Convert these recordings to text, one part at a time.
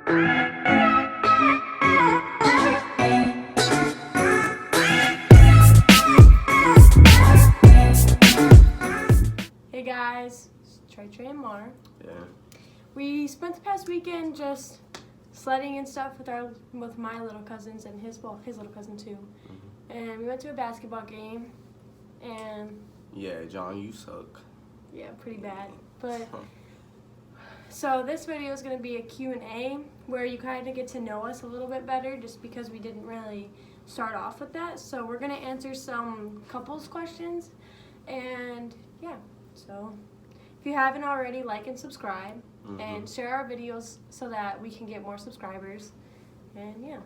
Hey guys, it's Trey and Mar. Yeah. We spent the past weekend just sledding and stuff with my little cousins and his little cousin too. Mm-hmm. And we went to a basketball game, and Yeah, John, you suck. yeah, pretty bad. But so this video is gonna be a Q&A where you kind of get to know us a little bit better, just because we didn't really start off with that. So we're gonna answer some couples questions, and yeah. So if you haven't already, like and subscribe. Mm-hmm. And share our videos so that we can get more subscribers. And yeah.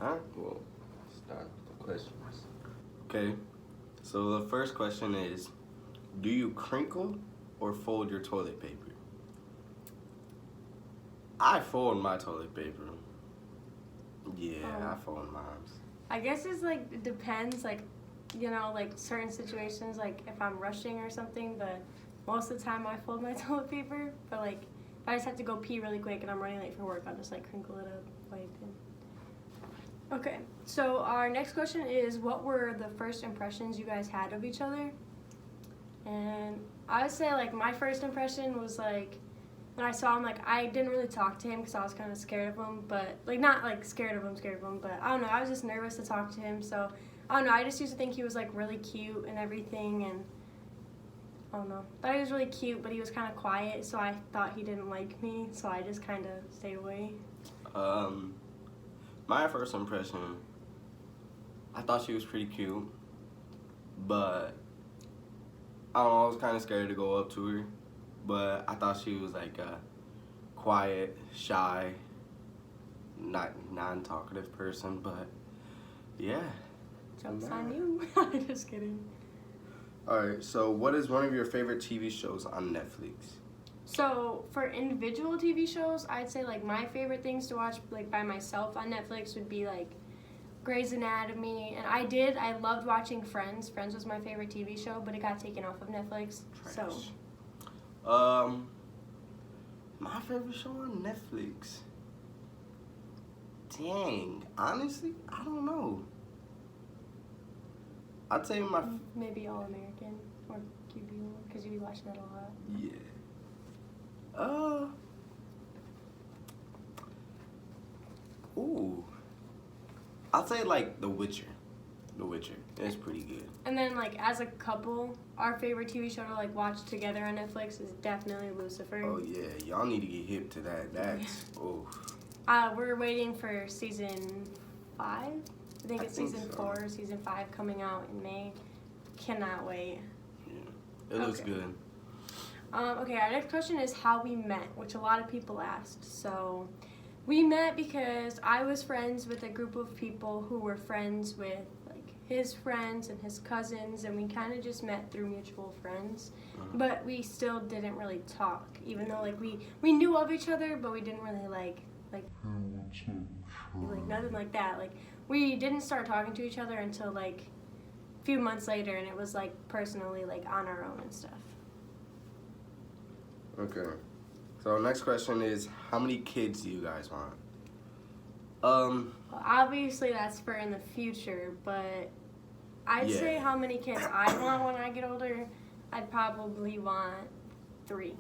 Alright, well, start the questions. Okay, so the first question is, do you crinkle or fold your toilet paper? I fold my toilet paper. Yeah, I fold mine. I guess it's like, it depends, like, you know, like certain situations, like if I'm rushing or something, but most of the time I fold my toilet paper. But like, if I just have to go pee really quick and I'm running late for work, I'll just like crinkle it up, wipe it. Okay, so our next question is, what were the first impressions you guys had of each other? And I would say like my first impression was like, when I saw him, like I didn't really talk to him because I was kind of scared of him, but like not like scared of him, but I don't know, I was just nervous to talk to him, so I don't know, I just used to think he was like really cute and everything, and I don't know. Thought he was really cute, but he was kind of quiet, so I thought he didn't like me, so I just kind of stayed away. My first impression, I thought she was pretty cute, but I don't know, I was kind of scared to go up to her, but I thought she was like a quiet, shy, not non-talkative person, but yeah. Joke's on you. Just kidding. Alright, so what is one of your favorite TV shows on Netflix? So for individual TV shows, I'd say like my favorite things to watch like by myself on Netflix would be like Grey's Anatomy, and I loved watching Friends. Friends was my favorite TV show, but it got taken off of Netflix. Trash. My favorite show on Netflix. Dang, honestly, I don't know. I'd say maybe All American or QB1 because you be watching that a lot. Yeah. Ooh. I'd say like The Witcher. The Witcher. It's pretty good. And then like as a couple, our favorite TV show to like watch together on Netflix is definitely Lucifer. Oh yeah, y'all need to get hip to that. That's We're waiting for season 5. I think it's season 4 or season 5 coming out in May. Cannot wait. Yeah, it looks good. Okay, our next question is how we met, which a lot of people asked. So we met because I was friends with a group of people who were friends with like his friends and his cousins, and we kind of just met through mutual friends. But we still didn't really talk, even though like we knew of each other, but we didn't really like nothing like that. Like we didn't start talking to each other until like a few months later, and it was like personally like on our own and stuff. Okay. So next question is, how many kids do you guys want? Well, obviously that's for in the future, but I'd say how many kids I want when I get older, I'd probably want 3.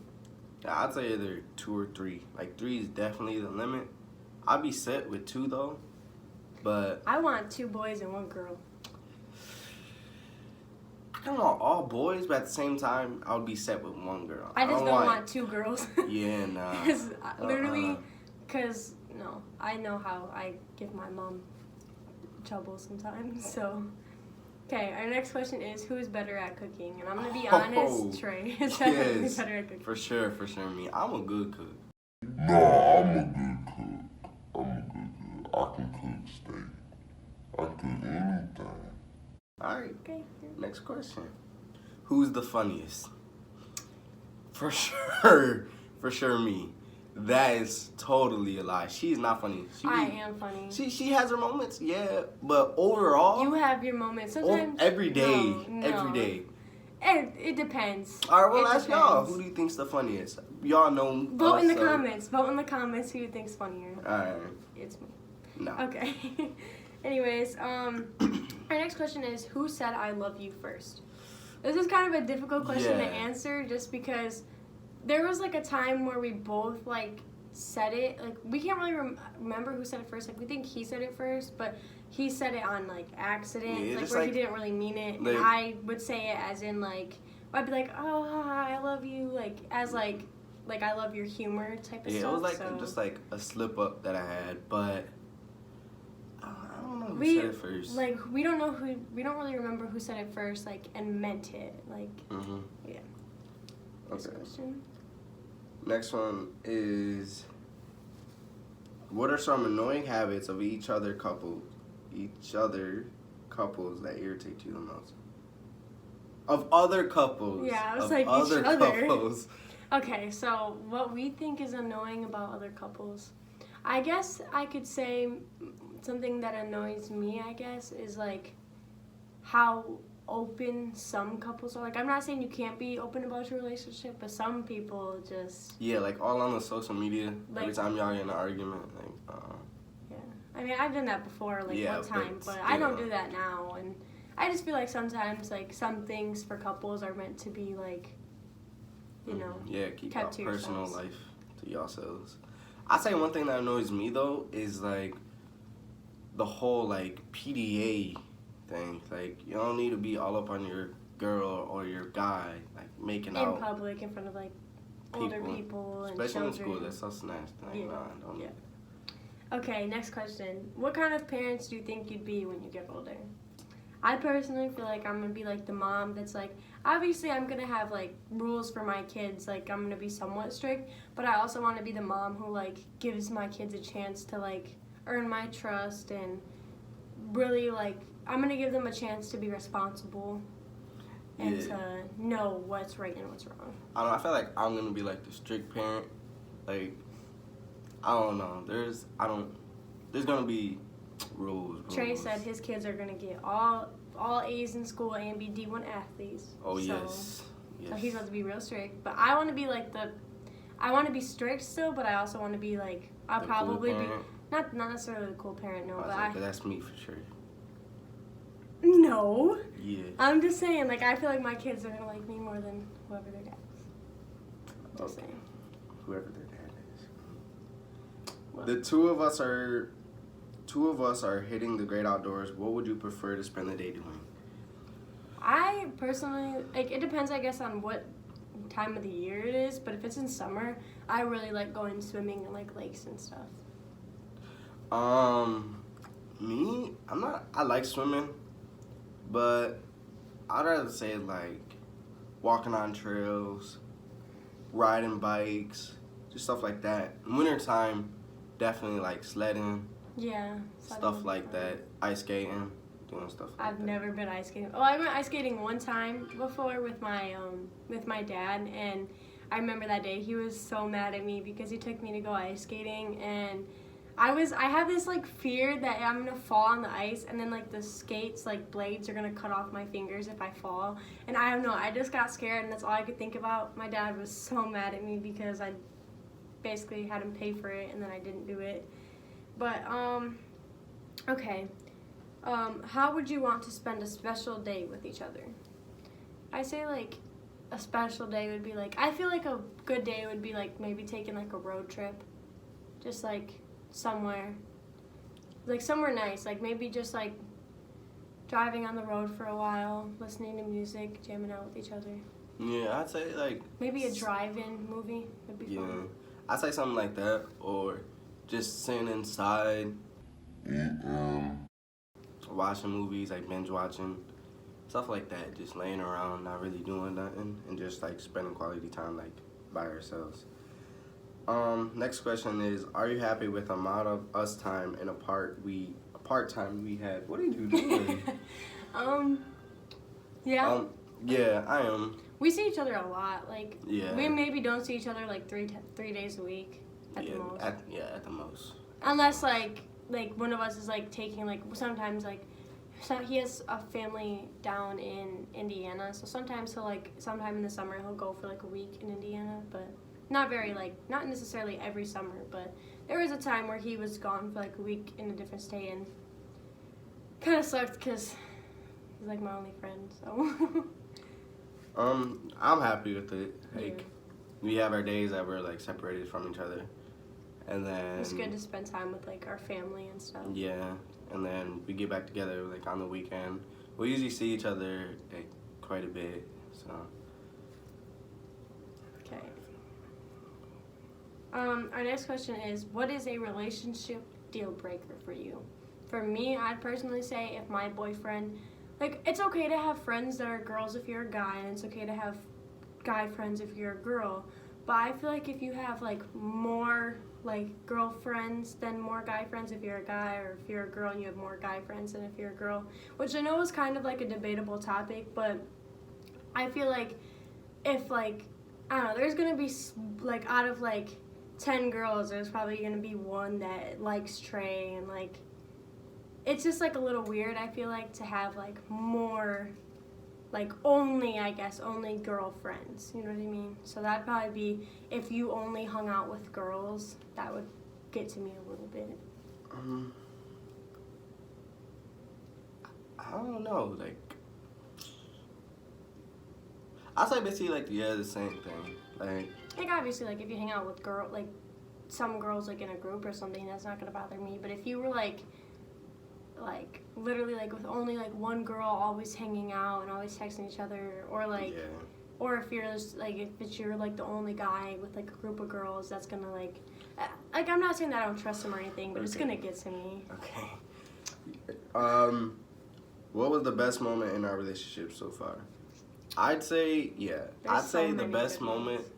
Yeah, I'd say either 2 or 3. Like 3 is definitely the limit. I'd be set with 2 though, but I want 2 boys and 1 girl. I don't want all boys, but at the same time, I would be set with 1 girl. I just don't want 2 girls. Yeah, nah. Because no, I know how I give my mom trouble sometimes. So, okay, our next question is, who is better at cooking? And I'm gonna be honest, Trey is definitely better at cooking. For sure, me. I'm a good cook. No, I'm a good cook. I can cook steak. I can cook anything. Alright, Okay. next question. Who's the funniest? For sure me. That is totally a lie. She's not funny. I am funny. She has her moments, yeah, but overall, You have your moments. Sometimes every day, no. every day. It depends. All right, well, It ask y'all. depends. Who do you think's the funniest? y'all know. Vote us, in the so- comments. Vote in the comments who you think's funnier. Alright. It's me. No. Okay. Anyways, our next question is, who said I love you first? This is kind of a difficult question to Yeah. answer just because there was like a time where we both like said it. Like we can't really remember who said it first. Like we think he said it first, but he said it on like accident, Yeah, like just, where he like- didn't really mean it. like- And I would say it as in like, I'd be like, oh, I love you, like as like I love your humor type of Yeah, stuff. it was like so. just like a slip up that I had, but I don't know who We said it first. we don't really remember who said it first, like and meant it, like. Mhm. Yeah. Next Okay. question. Next one is, what are some annoying habits of each other couples that irritate you the most? Of other couples. Yeah, I was of like, each other other. couples. Okay, so what we think is annoying about other couples, I guess I could say something that annoys me, I guess, is like how open some couples are. Like, I'm not saying you can't be open about your relationship, but some people just, Yeah, like all on the social media. Every Like- time y'all get in an argument, like, yeah. I mean, I've done that before, like Yeah, one time, but but I don't still. do that now. And I just feel like sometimes, like, some things for couples are meant to be, like, you know, yeah, keep kept your to personal yourselves. life to yourselves. I say one thing that annoys me though is like the whole like PDA thing. Like you don't need to be all up on your girl or your guy, like making in out, public, in front of, like, older people and especially in children. school. That's so nasty. Like, Yeah, nah, don't. yeah. Okay, next question. What kind of parents do you think you'd be when you get older? I personally feel like I'm gonna be like the mom that's like, obviously I'm gonna have like rules for my kids, like I'm gonna be somewhat strict, but I also want to be the mom who like gives my kids a chance to like earn my trust and really like, I'm gonna give them a chance to be responsible and Yeah. to know what's right and what's wrong. I don't know. I feel like I'm gonna be like the strict parent. Like I don't know. There's gonna be rules. Trey said his kids are gonna get all A's in school and be D1 athletes. Oh so, yes. So he's about to be real strict. But I want to be like I want to be strict still, but I also want to be like, I'll The cool probably be, parent. not necessarily the cool parent, no, I was but like, that's me for sure. no. Yeah. I'm just saying, like, I feel like my kids are gonna like me more than whoever their dad is. Just Okay. saying. Whoever their dad is. What? The two of us are hitting the great outdoors. What would you prefer to spend the day doing? I personally, like, it depends, I guess, on what time of the year it is, but if it's in summer, I really like going swimming in, like, lakes and stuff. Me, I like swimming, but I'd rather say like walking on trails, riding bikes, just stuff like that. Wintertime, definitely like sledding, Yeah. stuff like that, ice skating, doing stuff like I've that. never been ice skating. Oh, I went ice skating one time before with my dad, and I remember that day he was so mad at me because he took me to go ice skating, and I have this like fear that I'm gonna fall on the ice and then like the skates like blades are gonna cut off my fingers if I fall, and I don't know, I just got scared and that's all I could think about. My dad was so mad at me because I basically had him pay for it and then I didn't do it. But okay. How would you want to spend a special day with each other? I say like a special day would be like, I feel like a good day would be like maybe taking like a road trip, just like somewhere nice, like maybe just like driving on the road for a while, listening to music, jamming out with each other. Yeah, I'd say like Maybe a drive-in movie would be yeah, fun. I'd say something like that, or just sitting inside, watching movies, like binge watching, stuff like that. Just laying around, not really doing nothing, and just like spending quality time like by ourselves. Next question is: are you happy with the amount of us time and part time we had? What are you doing? Yeah. Yeah, I am. We see each other a lot. Like, Yeah. we maybe don't see each other like three days a week at yeah, the most. at the most. Unless like one of us is like taking like sometimes like, so he has a family down in Indiana, so sometimes he'll like sometime in the summer he'll go for like a week in Indiana, but not very, like, not necessarily every summer, but there was a time where he was gone for like a week in a different state, and kind of sucked because he's like my only friend, so. I'm happy with it. Like, Yeah. we have our days that we're like separated from each other, and then It's good to spend time with like our family and stuff. yeah, and then we get back together like on the weekend. We usually see each other like quite a bit, so. Okay. Our next question is, what is a relationship deal breaker for you? For me, I'd personally say if my boyfriend, like, it's okay to have friends that are girls if you're a guy, and it's okay to have guy friends if you're a girl. But I feel like if you have like more like girlfriends than more guy friends if you're a guy, or if you're a girl and you have more guy friends than if you're a girl, which I know is kind of like a debatable topic, but I feel like if like, I don't know, there's gonna be like out of like 10 girls, there's probably gonna be one that likes Trey, and like it's just like a little weird, I feel like, to have like more like only, I guess, only girlfriends, you know what I mean? So that'd probably be, if you only hung out with girls, that would get to me a little bit. I don't know, like, I say basically like, yeah, the same thing. Like obviously, like if you hang out with like some girls like in a group or something, that's not gonna bother me. But if you were like literally like with only like one girl always hanging out and always texting each other, or like, yeah. or if you're just like, if it's you're like the only guy with like a group of girls, that's gonna like I'm not saying that I don't trust him or anything, but it's Okay. gonna get to me. Okay. What was the best moment in our relationship so far? I'd say, yeah. There's I'd say so the many best good moment ones.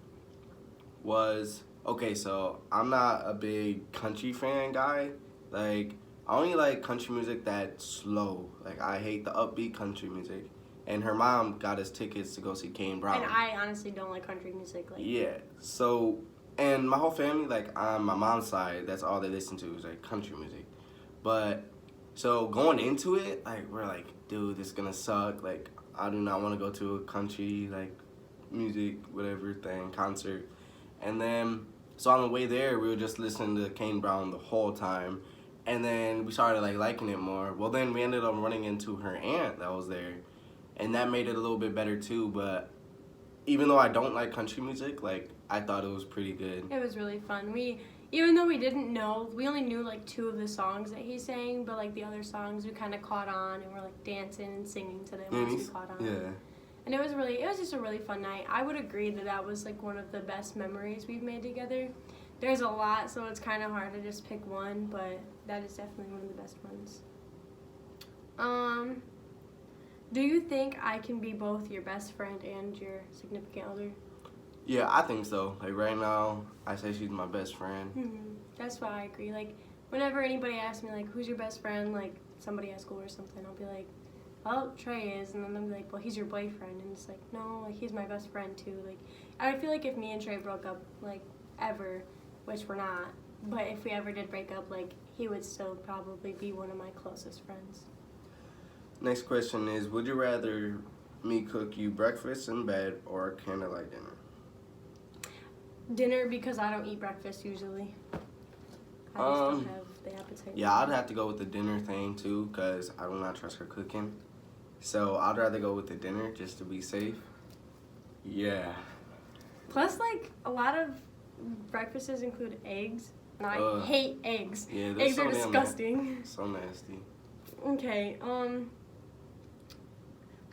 was, okay, so I'm not a big country fan guy. Like, I only like country music that's slow. Like, I hate the upbeat country music. And her mom got us tickets to go see Kane Brown. And I honestly don't like country music. Like, Yeah. So, and my whole family, like on my mom's side, that's all they listen to is like country music. But, so going into it, like, we're like, dude, this is gonna suck. Like, I do not want to go to a country, like, music, whatever thing, concert. And then, so on the way there, we were just listening to Kane Brown the whole time. And then we started, like, liking it more. Well, then we ended up running into her aunt that was there. And that made it a little bit better, too. But even though I don't like country music, like, I thought it was pretty good. it was really fun. Even though we didn't know, we only knew like 2 of the songs that he sang, but like the other songs we kind of caught on, and we're like dancing and singing to them once we caught on. Yeah. And it was just a really fun night. I would agree that was like one of the best memories we've made together. There's a lot, so it's kind of hard to just pick one, but that is definitely one of the best ones. Do you think I can be both your best friend and your significant other? Yeah, I think so. Like, right now, I say she's my best friend. That's why I agree. Like, whenever anybody asks me, like, who's your best friend, like, somebody at school or something, I'll be like, well, Trey is, and then they'll be like, well, he's your boyfriend, and it's like, no, like, he's my best friend, too. Like, I feel like if me and Trey broke up, like, ever, which we're not, but if we ever did break up, like, he would still probably be one of my closest friends. Next question is, would you rather me cook you breakfast in bed or candlelight dinner? Dinner, because I don't eat breakfast usually. I just don't have the appetite. Yeah, I'd have to go with the dinner thing too, because I do not trust her cooking. So I'd rather go with the dinner just to be safe. Yeah. Plus, like, a lot of breakfasts include eggs, and I hate eggs. Yeah, Eggs so are disgusting. So nasty. Okay,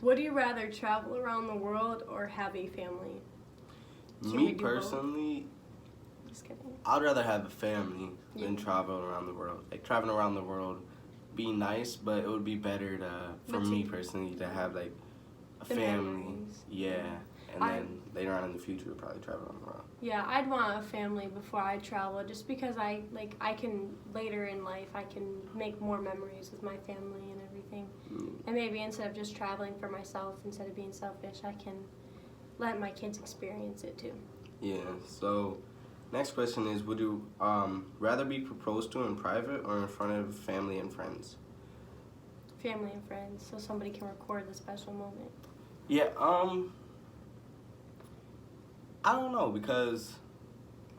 would you rather travel around the world or have a family? Can we Me do both? personally, Just kidding. I'd rather have a family than Yeah. travel around the world. Like, traveling around the world be nice, but it would be better for me personally to have like a The family. memories. Yeah. And I- then later on in the future, we'll probably travel around the world. Yeah, I'd want a family before I travel, just because I can, later in life, I can make more memories with my family and everything. And maybe instead of just traveling for myself, instead of being selfish, I can let my kids experience it too. Yeah, so next question is, would you rather be proposed to in private or in front of family and friends? Family and friends, so somebody can record the special moment. Yeah, I don't know, because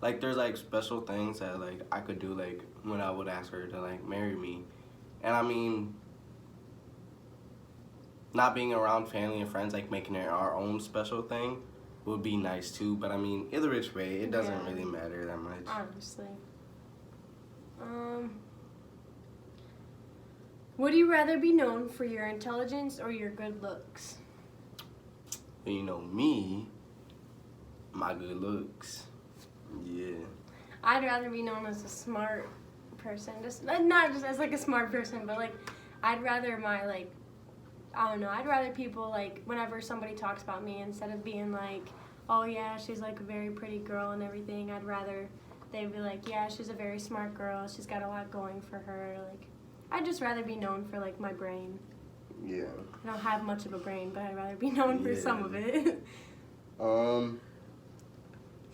like there's like special things that like I could do like when I would ask her to like marry me, and I mean, not being around family and friends, like making it our own special thing, would be nice too. But I mean, either which way, it doesn't Yeah. really matter that much. Honestly. Would you rather be known for your intelligence or your good looks? And you know me, my good looks. Yeah. I'd rather be known as a smart person. Just not just as like a smart person, but like I'd rather my like I don't know, I'd rather people like whenever somebody talks about me, instead of being like, oh yeah, she's like a very pretty girl and everything, I'd rather they'd be like, yeah, she's a very smart girl, she's got a lot going for her. Like I'd just rather be known for like my brain. Yeah. I don't have much of a brain, but I'd rather be known for some of it.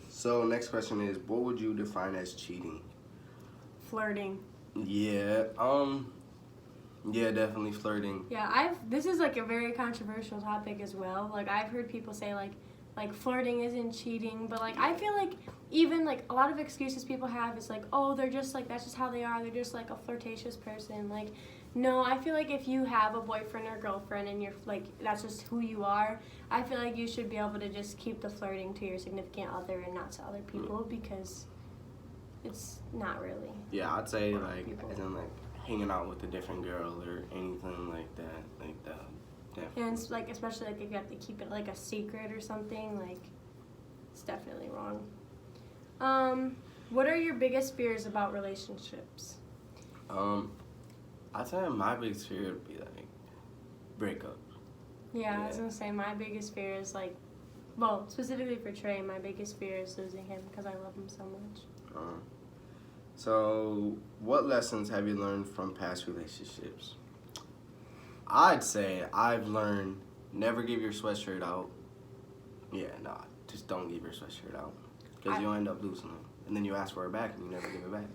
So next question is, what would you define as cheating? Flirting. Yeah. Yeah, definitely flirting. Yeah, this is like a very controversial topic as well. Like I've heard people say like flirting isn't cheating, but like I feel like even like a lot of excuses people have is like, oh, they're just like, that's just how they are, they're just like a flirtatious person. Like no, I feel like if you have a boyfriend or girlfriend and you're like, that's just who you are, I feel like you should be able to just keep the flirting to your significant other and not to other people, because it's not really. Yeah, I'd say like people. as in like hanging out with a different girl or anything like that. Definitely. And it's like, especially like if you have to keep it like a secret or something, like it's definitely wrong. What are your biggest fears about relationships? I'd say my biggest fear would be like breakup. Yeah, I was gonna say my biggest fear is like, well, specifically for Trey, my biggest fear is losing him because I love him so much. So, what lessons have you learned from past relationships? I'd say I've learned never give your sweatshirt out. Yeah, nah, just don't give your sweatshirt out, because you'll end up losing it, and then you ask for it back and you never give it back.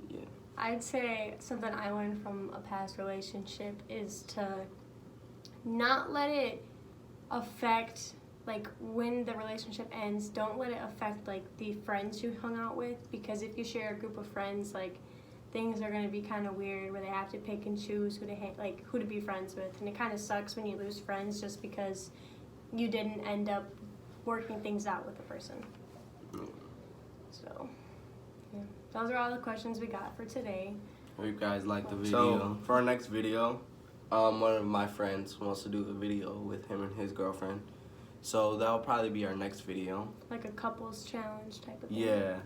Yeah. I'd say something I learned from a past relationship is to not let it affect, like when the relationship ends, don't let it affect like the friends you hung out with, because if you share a group of friends, like things are going to be kind of weird where they have to pick and choose who to be friends with, and it kind of sucks when you lose friends just because you didn't end up working things out with the person. So yeah, those are all the questions we got for today. Hope you guys like the video. So, for our next video, one of my friends wants to do a video with him and his girlfriend. So that'll probably be our next video. Like a couples challenge type of thing. Yeah.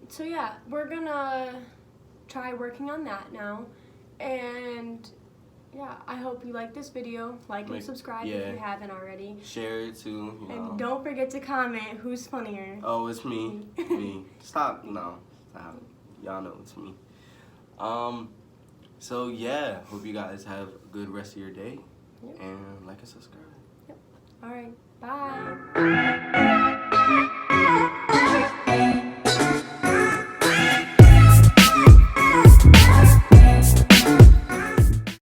So yeah, we're gonna try working on that now. And yeah, I hope you like this video. Like and subscribe if you haven't already. Share it too, you know. And don't forget to comment who's funnier. Oh, it's me. Me. Stop. No. Stop. Y'all know it's me. So yeah, hope you guys have a good rest of your day. Yep. And like and subscribe. Alright, bye.